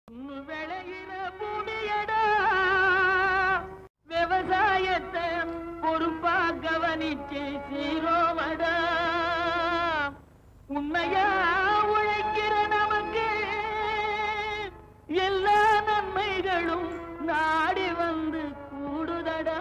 விளையிற பூமியடா விவசாயத்தை பொறுப்பா கவனிச்சு சீரோமடா உண்மையா உழைக்கிற நமக்கு எல்லா நன்மைகளும் நாடி வந்து கூடுதடா.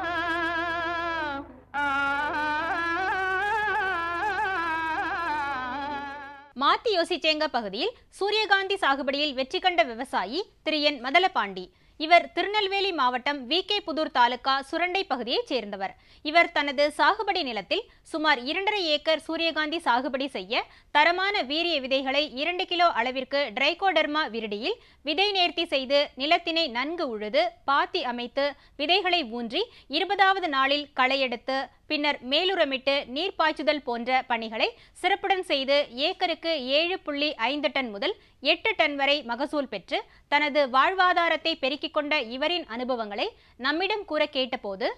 மாத்தி யோசிச்சேங்க பகுதியில் சூரியகாந்தி சாகுபடியில் வெற்றி கண்ட விவசாயி திரு என் மதலபாண்டி. இவர் திருநெல்வேலி மாவட்டம் விகே புதூர் தாலுகா சுரண்டை பகுதியைச் சேர்ந்தவர். இவர் தனது சாகுபடி நிலத்தில் சுமார் 2.5 ஏக்கர் சூரியகாந்தி சாகுபடி செய்ய தரமான வீரிய விதைகளை 2 கிலோ அளவிற்கு ட்ரைகோடர்மா விரிடியில் விதை நேர்த்தி செய்து நிலத்தினை நன்கு உழுது பாத்தி அமைத்து விதைகளை ஊன்றி 20வது நாளில் களையெடுத்து பின்னர் மேலுரமிட்டு நீர் பாய்ச்சுதல் போன்ற பணிகளை சிறப்புடன் செய்து ஏக்கருக்கு 7.5 டன் முதல் 8 டன் வரை மகசூல் பெற்று தனது வாழ்வாதாரத்தை பெருக்கிக் கொண்ட இவரின் அனுபவங்களை நம்மிடம் கூற கேட்டபோது,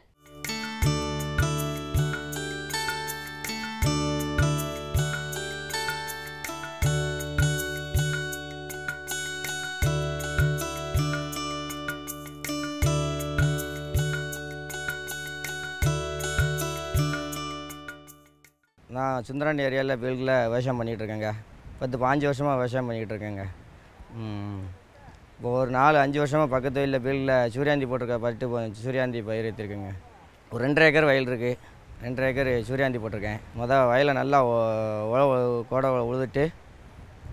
நான் சுந்தராண்டி ஏரியாவில் பில்கில் விவசாயம் பண்ணிகிட்ருக்கேங்க. 10-15 வருஷமாக விவசாயம் பண்ணிக்கிட்டு இருக்கேங்க. இப்போ ஒரு 4-5 வருஷமாக பக்கத்து வயலில் பில்கில் சூரியகாந்தி போட்டிருக்க சூரியகாந்தி பயிர் எடுத்துருக்கேங்க. ஒரு 2.5 ஏக்கர் வயல் இருக்குது. 2.5 ஏக்கர் சூரியகாந்தி போட்டிருக்கேன். வயலை நல்லா கோடை உழுதுட்டு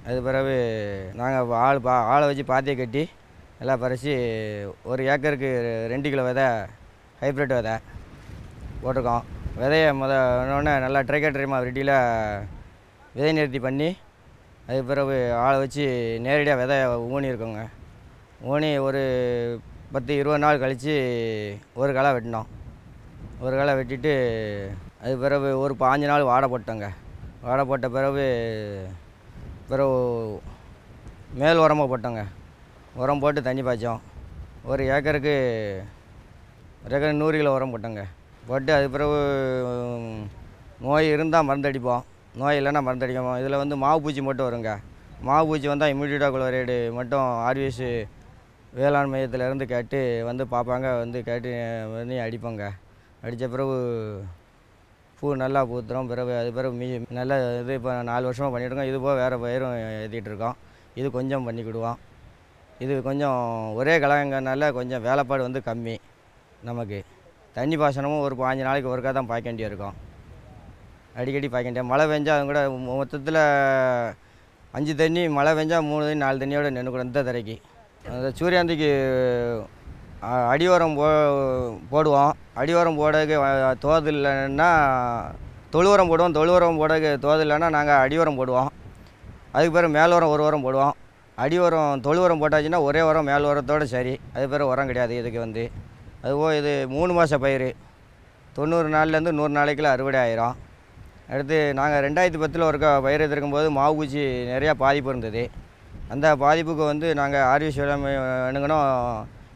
அது பிறகு நாங்கள் ஆளை வச்சு பாத்தியை கட்டி எல்லாம் பறித்து ஒரு ஏக்கருக்கு 2 கிலோ விதை ஹைப்ரிட் விதை போட்டிருக்கோம். விதையை ஒன்று நல்லா ட்ரைகோடர்மா விரிடியில் விதை நிறுத்தி பண்ணி அது பிறகு ஆளை வச்சு நேரடியாக விதை ஊனியிருக்கோங்க. ஊனி ஒரு 10-20 நாள் கழித்து ஒரு களை வெட்டினோம். ஒரு களை வெட்டிட்டு அது பிறகு ஒரு 5 நாள் வாடை போட்டோங்க. வாடை போட்ட பிறகு மேல் உரமாக போட்டோங்க. உரம் போட்டு தண்ணி பாய்ச்சோம். ஒரு ஏக்கருக்கு 100 கிலோ உரம் போட்டோங்க. போட்டு அது பிறகு நோய் இருந்தால் மருந்தடிப்போம், நோய் இல்லைன்னா மருந்தடிப்போம். இதில் வந்து மாவு பூச்சி மட்டும் வருங்க. மாவு பூச்சி வந்தால் இம்யூனிட்டாகுளோரைடு மட்டும் ஆர்விஎஸ் வேளாண் மையத்திலேருந்து கேட்டு வந்து பார்ப்பாங்க. வந்து கேட்டு பண்ணி அடிப்போங்க. அடித்த பிறகு பூ நல்லா பூத்துறோம். பிறகு அது பிறகு நல்லா இது இப்போ 4 வருஷமாக பண்ணிகிட்ருக்கோம். இது போக வேறு பயிரும் ஏற்றிட்டுருக்கோம். இது கொஞ்சம் பண்ணிக்கிடுவோம். இது கொஞ்சம் ஒரே கலங்கனால கொஞ்சம் வேலைப்பாடு வந்து கம்மி. நமக்கு தண்ணி பாசனமும் ஒரு 5 நாளைக்கு ஒருக்கா தான் பாய்க்க வேண்டிய இருக்கும். அடிக்கடி பாய்க்க வேண்டிய மழை பெஞ்சால் அது கூட மொத்தத்தில் 5 தண்ணி, மழை பெஞ்சால் 3 தண்ணி 4 தண்ணியோட நின்றுக்கூட இந்த தரைக்கு. அந்த சூரியகாந்திக்கு அடியோரம் போடுவோம். அடியோரம் போடக்கு தோது இல்லைன்னா தொழு உரம் போடுவோம். தொழு உரம் போடக்கு தோது இல்லைன்னா நாங்கள் அடியோரம் போடுவோம். அதுக்கு பிறகு மேல் உரம் ஒரு உரம் போடுவோம். அடியோரம் தொழு உரம் போட்டாச்சுன்னா ஒரே உரம் மேல் உரத்தோடு சரி. அது பிறகு உரம் கிடையாது இதுக்கு வந்து. அதுபோல் இது 3 மாத பயிர். 90 நாள்லேருந்து 100 நாளைக்குள்ள அறுவடை ஆயிரும். அடுத்து நாங்கள் 2010 ஒருக்கா பயிர் எடுத்துருக்கும்போது மாவு பூச்சி நிறையா பாதிப்பு இருந்தது. அந்த பாதிப்புக்கு வந்து நாங்கள் ஆர்விஎஸ் வேணுங்கணும்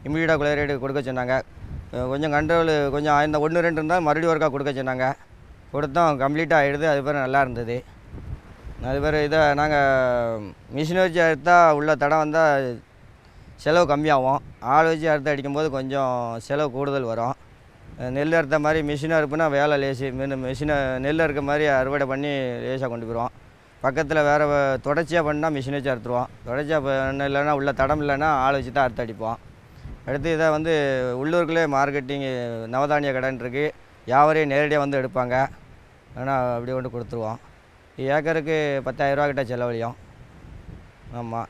இம்யூனிட்டாகுளோரைடு கொடுக்க சொன்னாங்க. கொஞ்சம் கண்ட்ரோல் கொஞ்சம் இந்த 1-2 இருந்தால் மறுபடியும் ஒருக்கா கொடுக்க சொன்னாங்க. கொடுத்தோம், கம்ப்ளீட்டாக ஆகிடுது. அது பிறகு நல்லா இருந்தது. அது பிறகு இதை நாங்கள் மிஷின் வச்சு எடுத்தால் உள்ள தடம் வந்தால் செலவு கம்மியாகும். ஆள் வச்சு அறுத்து அடிக்கும்போது கொஞ்சம் செலவு கூடுதல் வரும். நெல் அறுத்த மாதிரி மிஷினை அறுப்புனா வேலை லேசி. மிஷினை நெல் அறுக்க மாதிரி அறுவடை பண்ணி லேசாக கொண்டு போயிடுவோம். பக்கத்தில் வேறு தொடர்ச்சியாக பண்ணால் மிஷின் வச்சு அறுத்துருவோம். தொடர்ச்சியாக பண்ண இல்லைன்னா உள்ள தடம் இல்லைன்னா ஆள் வச்சு தான் அறுத்து அடிப்போம். அடுத்து இதை வந்து உள்ளூருக்குள்ளே மார்க்கெட்டிங் நவதானிய கடன் இருக்குது. யாவரையும் நேரடியாக வந்து எடுப்பாங்க. ஆனால் அப்படியே கொண்டு கொடுத்துருவோம். ஏக்கருக்கு 10,000 ரூபா கிட்ட செலவழியும். ஆமாம்,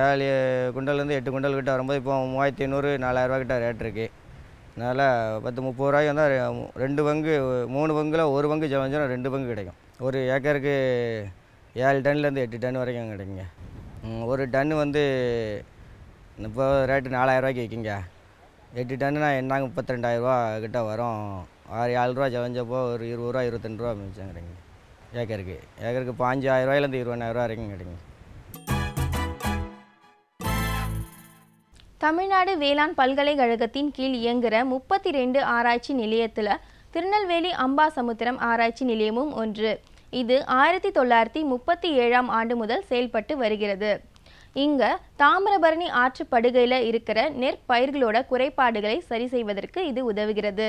7 குண்டல்லேருந்து 8 குண்டல் கிட்ட வரும்போது இப்போ 3,500-4,000 ரூபா கிட்ட ரேட் இருக்குது. அதனால் 10-30 ரூபாய்க்கு வந்தால் 2 பங்கு 3 பங்கில் 1 பங்கு செலவழிச்சோன்னா 2 பங்கு கிடைக்கும். ஒரு ஏக்கருக்கு 7 டன்லேருந்து 8 டன் வரைக்கும் கிடைக்குங்க. ஒரு டன்னு வந்து இப்போ ரேட்டு 4,000 ரூபாய்க்கு விற்கிங்க. 8 டன்னுனா என்னாங்க 32,000 ரூபா கிட்ட வரும். 7 ரூபா செலவஞ்சப்போ ஒரு 20 ரூபா 22 ரூபா மிச்சம் கிடைக்குங்க. ஏக்கருக்கு 15,000 ரூபாயிலேருந்து 20,000 ரூபா வரைக்கும் கிடைக்குங்க. தமிழ்நாடு வேளாண் பல்கலைக்கழகத்தின் கீழ் இயங்குகிற 32 ஆராய்ச்சி நிலையத்தில் திருநெல்வேலி அம்பாசமுத்திரம் ஆராய்ச்சி நிலையமும் ஒன்று. இது 1937ஆம் ஆண்டு முதல் செயல்பட்டு வருகிறது. இங்கே தாமிரபரணி ஆற்று படுகையில் இருக்கிற நெற்பயிர்களோட குறைபாடுகளை சரி செய்வதற்கு இது உதவுகிறது.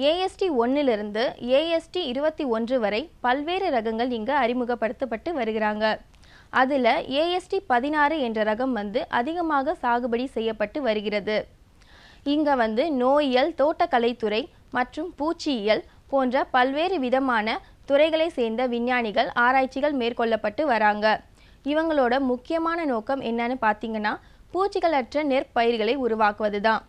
ஏஎஸ்டி 1லிருந்து ஏஎஸ்டி 21 வரை பல்வேறு ரகங்கள் இங்கே அறிமுகப்படுத்தப்பட்டு வருகிறாங்க. அதில் ஏஎஸ்டி 16 என்ற ரகம் அதிகமாக சாகுபடி செய்யப்பட்டு வருகிறது. இங்கே நோயியல், தோட்டக்கலைத்துறை மற்றும் பூச்சியியல் போன்ற பல்வேறு விதமான துறைகளை சேர்ந்த விஞ்ஞானிகள் ஆராய்ச்சிகள் மேற்கொள்ளப்பட்டு வராங்க. இவங்களோட முக்கியமான நோக்கம் என்னன்னு பார்த்தீங்கன்னா பூச்சிகளற்ற நெற்பயிர்களை உருவாக்குவது தான்.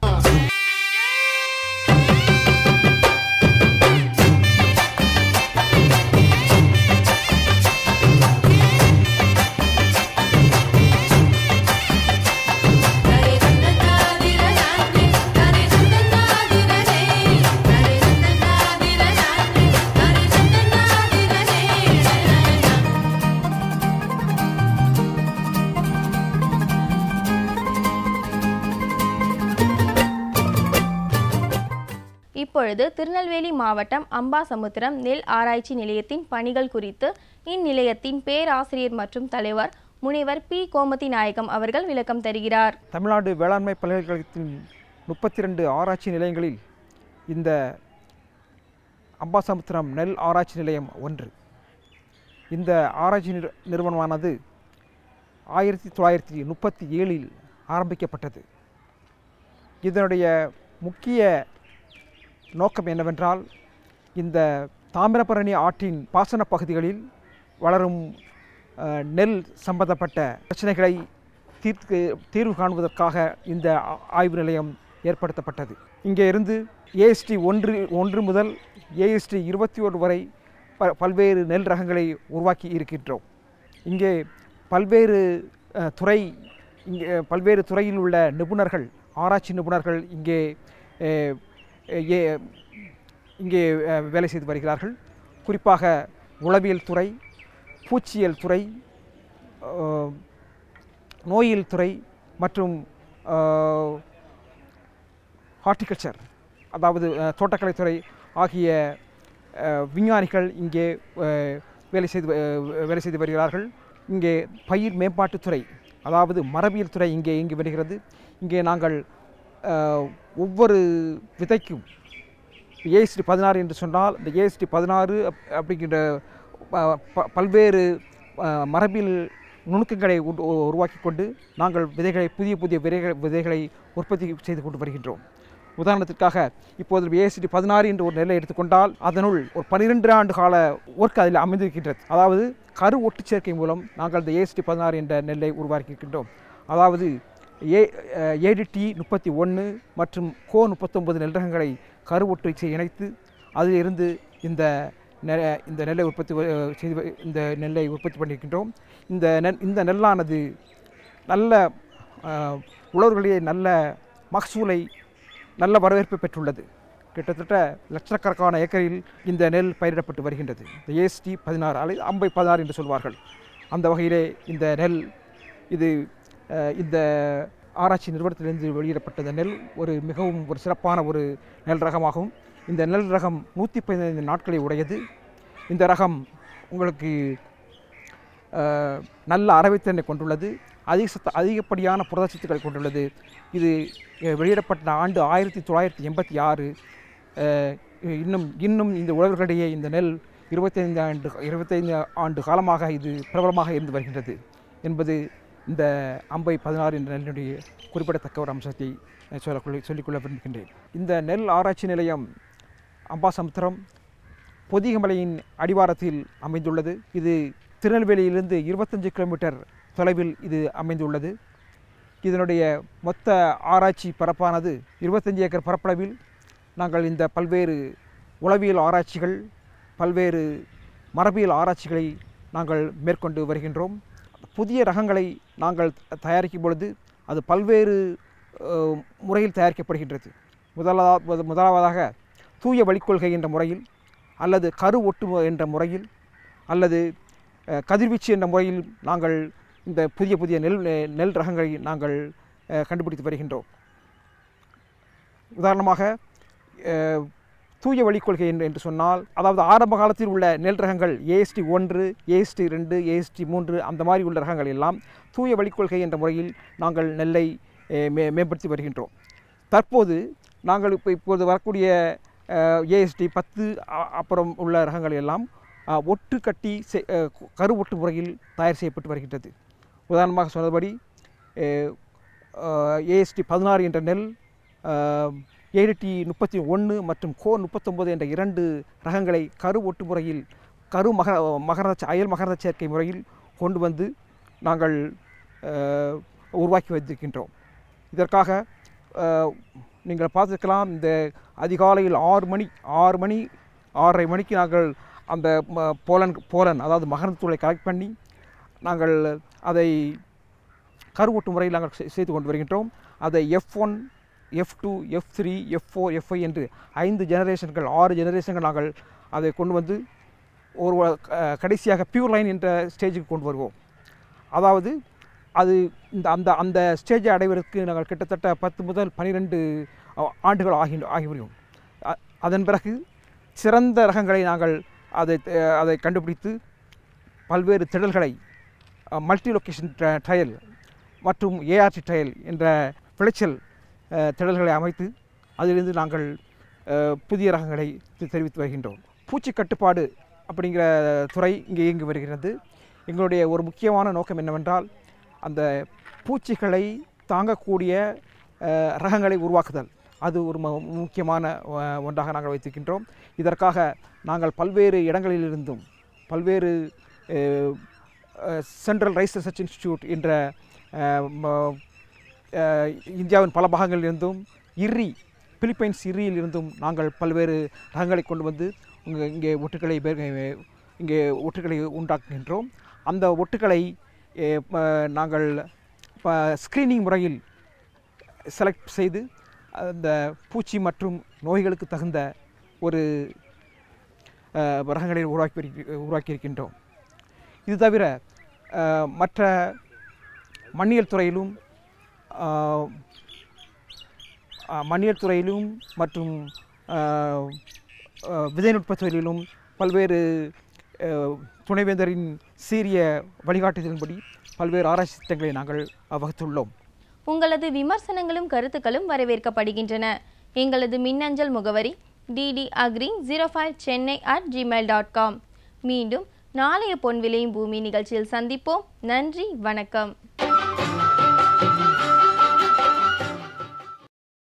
இப்பொழுது திருநெல்வேலி மாவட்டம் அம்பாசமுத்திரம் நெல் ஆராய்ச்சி நிலையத்தின் பணிகள் குறித்து இந்நிலையத்தின் பேராசிரியர் மற்றும் தலைவர் முனைவர் பி. கோமதி நாயகம் அவர்கள் விளக்கம் தருகிறார். தமிழ்நாடு வேளாண்மை பல்கலைக்கழகத்தின் 32 ஆராய்ச்சி நிலையங்களில் இந்த அம்பாசமுத்திரம் நெல் ஆராய்ச்சி நிலையம் ஒன்று. இந்த ஆராய்ச்சி நிறுவனமானது 1937 ஆரம்பிக்கப்பட்டது. இதனுடைய முக்கிய நோக்கம் என்னவென்றால் இந்த தாமிரபரணி ஆற்றின் பாசன பகுதிகளில் வளரும் நெல் சம்பந்தப்பட்ட பிரச்சனைகளை தீர்வு காணுவதற்காக இந்த ஆய்வு நிலையம் ஏற்படுத்தப்பட்டது. இங்கே இருந்து ஏஎஸ்டி 1 முதல் ஏஎஸ்டி 21 வரை பல்வேறு நெல் ரகங்களை உருவாக்கி இருக்கின்றோம். இங்கே பல்வேறு துறையில் உள்ள நிபுணர்கள், ஆராய்ச்சி நிபுணர்கள் இங்கே வேலை செய்து வருகிறார்கள். குறிப்பாக உளவியல் துறை, பூச்சியியல் துறை, நோயியல் துறை மற்றும் ஹார்டிகல்ச்சர் அதாவது தோட்டக்கலைத்துறை ஆகிய விஞ்ஞானிகள் இங்கே வேலை செய்து வருகிறார்கள். இங்கே பயிர் மேம்பாட்டுத்துறை அதாவது மரபியல் துறை இங்கே இயங்கி வருகிறது. இங்கே நாங்கள் ஒவ்வொரு விதைக்கும் ஏஎஸ்டி 16 என்று சொன்னால் இந்த ஏஎஸ்டி 16 அப்படிங்கிற பல்வேறு மரபியல் நுணுக்கங்களை உருவாக்கி கொண்டு நாங்கள் புதிய விதைகளை உற்பத்தி செய்து கொண்டு வருகின்றோம். உதாரணத்திற்காக இப்போது ஏஎஸ்டி 16 என்ற ஒரு நெல்லை எடுத்துக்கொண்டால் அதனுள் ஒரு 12 ஆண்டு கால ஒர்க் அதில் அமைந்திருக்கின்றது. அதாவது கரு ஒட்டு சேர்க்கை மூலம் நாங்கள் இந்த ஏஎஸ்டி 16 என்ற நெல்லை உருவாக்கியிருக்கின்றோம். அதாவது ஏடிடி 31 மற்றும் கோ 39 நெல் ரகங்களை கரு ஒட்டு இணைத்து அதிலிருந்து இந்த நெல்லை உற்பத்தி பண்ணியிருக்கின்றோம். இந்த நெல்லானது நல்ல உழவர்களிடையே நல்ல மகசூலை நல்ல வரவேற்பை பெற்றுள்ளது. கிட்டத்தட்ட லட்சக்கணக்கான ஏக்கரில் இந்த நெல் பயிரிடப்பட்டு வருகின்றது. இந்த ஏஎஸ்டி 16 அல்லது அம்பை 16 என்று சொல்வார்கள். அந்த வகையிலே இந்த நெல் இந்த ஆராய்ச்சி நிறுவனத்திலிருந்து வெளியிடப்பட்ட நெல் மிகவும் சிறப்பான ஒரு நெல் ரகமாகும். இந்த நெல் ரகம் 115 நாட்களை உடையது. இந்த ரகம் உங்களுக்கு நல்ல அரவைத்திறனை கொண்டுள்ளது. அதிகப்படியான புரதச்சத்துக்களை கொண்டுள்ளது. இது வெளியிடப்பட்ட ஆண்டு 1986. இன்னும் இந்த உழவர்களிடையே இந்த நெல் 25 ஆண்டு காலமாக இது பிரபலமாக இருந்து வருகின்றது என்பது இந்த அம்பை 16 என்ற நெல்லினுடைய குறிப்பிடத்தக்க ஒரு அம்சத்தை சொல்லிக்கொள்ள விரும்புகின்றேன். இந்த நெல் ஆராய்ச்சி நிலையம் அம்பாசமுத்திரம் பொதிகமலையின் அடிவாரத்தில் அமைந்துள்ளது. இது திருநெல்வேலியிலிருந்து 25 கிலோமீட்டர் தொலைவில் இது அமைந்துள்ளது. இதனுடைய மொத்த ஆராய்ச்சி பரப்பானது 25 ஏக்கர் பரப்பளவில் நாங்கள் இந்த பல்வேறு உளவியல் ஆராய்ச்சிகள், பல்வேறு மரபியல் ஆராய்ச்சிகளை நாங்கள் மேற்கொண்டு வருகின்றோம். புதிய ரகங்களை நாங்கள் தயாரிக்கும் பொழுது அது பல்வேறு முறையில் தயாரிக்கப்படுகின்றது. முதலாவதாக தூய வழிக்கொள்கை என்ற முறையில், அல்லது கரு ஒட்டு என்ற முறையில், அல்லது கதிர்வீச்சு என்ற முறையில் நாங்கள் இந்த புதிய நெல் ரகங்களை நாங்கள் கண்டுபிடித்து வருகின்றோம். உதாரணமாக தூய வழிக் கொள்கை என்று சொன்னால், அதாவது ஆரம்ப காலத்தில் உள்ள நெல் ரகங்கள் AST 1, AST 2, AST 3 அந்த மாதிரி உள்ள ரகங்கள் எல்லாம் தூய வழிக் கொள்கை என்ற முறையில் நாங்கள் நெல்லை மேம்படுத்தி வருகின்றோம். தற்போது நாங்கள் இப்போது வரக்கூடிய AST 10 அப்புறம் உள்ள ரகங்கள் எல்லாம் ஒட்டு கட்டி கரு ஒட்டு முறையில் தயார் செய்யப்பட்டு வருகின்றது. உதாரணமாக சொன்னபடி AST 16 என்ற நெல், ADT 31 மற்றும் கோ 39 என்ற 2 ரகங்களை கரு ஒட்டு முறையில் அயல் மகரந்த சேர்க்கை முறையில் கொண்டு வந்து நாங்கள் உருவாக்கி வைத்திருக்கின்றோம். இதற்காக நீங்கள் பார்த்துக்கலாம், இந்த அதிகாலையில் 6:30 மணிக்கு நாங்கள் அந்த போலன் அதாவது மகரந்தத்தூளை கலெக்ட் பண்ணி நாங்கள் அதை கருவொட்டு முறையில் நாங்கள் செய்து கொண்டு வருகின்றோம். அதை F1, F2, F3, F4, F5 என்று 5 ஜெனரேஷன்கள் 6 ஜெனரேஷன்கள் நாங்கள் அதை கொண்டு வந்து ஒரு கடைசியாக பியூர் லைன் என்ற ஸ்டேஜுக்கு கொண்டு வருவோம். அதாவது அது அந்த ஸ்டேஜை அடைவதற்கு நாங்கள் கிட்டத்தட்ட 10 முதல் 12 ஆண்டுகள் ஆகிவிடும். அதன் பிறகு சிறந்த ரகங்களை நாங்கள் அதை கண்டுபிடித்து பல்வேறு திடல்களை மல்டி லொக்கேஷன் ட்ரையல் மற்றும் ART ட்ரையல் என்ற விளைச்சல் திடல்களை அமைத்து அதிலிருந்து நாங்கள் புதிய ரகங்களை தெரிவித்து வருகின்றோம். பூச்சி கட்டுப்பாடு அப்படிங்கிற துறை இங்கே இயங்கி வருகிறது. எங்களுடைய ஒரு முக்கியமான நோக்கம் என்னவென்றால், அந்த பூச்சிகளை தாங்கக்கூடிய ரகங்களை உருவாக்குதல். அது ஒரு முக்கியமான ஒன்றாக நாங்கள் வைத்திருக்கின்றோம். இதற்காக நாங்கள் பல்வேறு இடங்களிலிருந்தும் பல்வேறு சென்ட்ரல் ரைஸ் ரிசர்ச் இன்ஸ்டிடியூட் என்ற இந்தியாவின் பல பாகங்களிலிருந்தும் பிலிப்பைன்ஸ் இருந்தும் நாங்கள் பல்வேறு ரகங்களை கொண்டு வந்து இங்கே ஒட்டுக்களை உண்டாக்குகின்றோம். அந்த ஒட்டுக்களை நாங்கள் ஸ்க்ரீனிங் முறையில் செலக்ட் செய்து அந்த பூச்சி மற்றும் நோய்களுக்கு தகுந்த ஒரு ரகங்களை உருவாக்கியிருக்கின்றோம். இது தவிர மற்ற மண்ணியல் துறையிலும் மற்றும் விதைநுட்பத் துறையிலும் பல்வேறு துணைவேந்தரின் சீரிய வழிகாட்டுதலின்படி பல்வேறு ஆராய்ச்சி திட்டங்களை நாங்கள் வகுத்துள்ளோம். உங்களது விமர்சனங்களும் கருத்துக்களும் வரவேற்கப்படுகின்றன. எங்களது மின்னஞ்சல் முகவரி ddagri05chennai@gmail.com. மீண்டும் நாளைய பொன் விளையும் பூமி நிகழ்ச்சியில் சந்திப்போம். நன்றி, வணக்கம்.